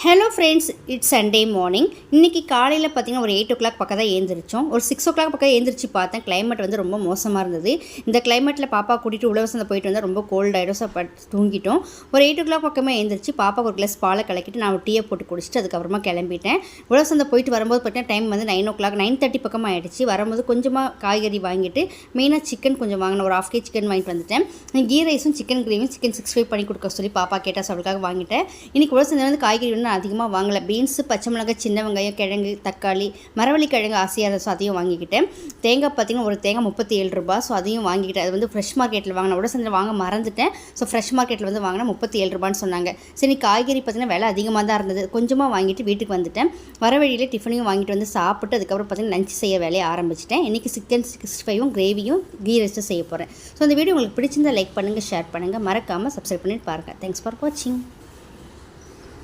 Hello friends, it's Sunday morning. இன்றைக்கி காலையில் பார்த்திங்கன்னா ஒரு 8 o'clock பக்கம் தான் எழுந்திரிச்சோம். ஒரு 6 o'clock பக்கம் எழுந்திரிச்சு பார்த்தேன். கிளைமேட் வந்து ரொம்ப மோசமாக இருந்தது. இந்த கிளைமேட்டில் பாப்பா கூட்டிகிட்டு உழவசந்தை போயிட்டு வந்தால் ரொம்ப கோல்ட் ஆகிடும். ஸோ தூங்கிட்டோம். ஒரு 8 o'clock பக்கமே எழுந்திரிச்சு பாப்பாவுக்கு ஒரு கிளாஸ் பாலை கலக்கிட்டு நான் டீயை போட்டு குடிச்சிட்டு அதுக்கப்புறமா கிளம்பிட்டேன். உழவசந்தை போயிட்டு வரும்போது பார்த்தீங்கன்னா டைம் வந்து 9 o'clock 9:30 பக்கமாக ஆகிடுச்சு. வரும்போது கொஞ்சமாக காய்கறி வாங்கிட்டு மெயினாக சிக்கன் கொஞ்சம் வாங்கினேன். ஒரு 1/2 kg சிக்கன் வாங்கிட்டு வந்துட்டேன். கீ ரைஸும் சிக்கன் கிரேவியும் சிக்கன் 65 பண்ணி கொடுக்க சொல்லி பாப்பா கேட்டால் அவளுக்காக வாங்கிட்டேன். இன்றைக்கி உழவசந்தை வந்து காய்கறி ஒன்றும் அதிகமாக வாங்கலை. பீன்ஸு, பச்சை மிளகாய், சின்ன வெங்காயம், கிழங்கு, தக்காளி, மரவள்ளி கிழங்கு ஆசையாக ஸோ அதையும் வாங்கிக்கிட்டேன். தேங்காய் பார்த்திங்கன்னா ஒரு தேங்காய் 37 ரூபா. ஸோ அதையும் வாங்கிக்கிட்டேன். அது வந்து ஃப்ரெஷ் மார்க்கெட்டில் வாங்கினேன். உழவசந்தையில் வாங்க மறந்துட்டேன். ஸோ ஃப்ரெஷ் மார்க்கெட்டில் வந்து வாங்கினா 37 ரூபான்னு சொன்னாங்க. சரி, காய்கறி பார்த்திங்கன்னா விலை அதிகமாக தான் இருந்தது. கொஞ்சமாக வாங்கிட்டு வீட்டுக்கு வந்துட்டேன். வர வழியில் டிஃபனையும் வாங்கிட்டு வந்து சாப்பிட்டு அதுக்கப்புறம் பார்த்திங்கன்னா லஞ்ச் செய்ய வேலையை ஆரம்பிச்சிட்டேன். இன்றைக்கி சிக்கன் 65 கிரேவியும் கீ ரைஸும் செய்ய போகிறேன். ஸோ அந்த வீடியோ உங்களுக்கு பிடிச்சிருந்தால் லைக் பண்ணுங்கள், ஷேர் பண்ணுங்கள், மறக்காமல் சப்ஸ்கிரைப் பண்ணிட்டு பாருங்கள். தேங்க்ஸ் ஃபார் வாட்சிங்.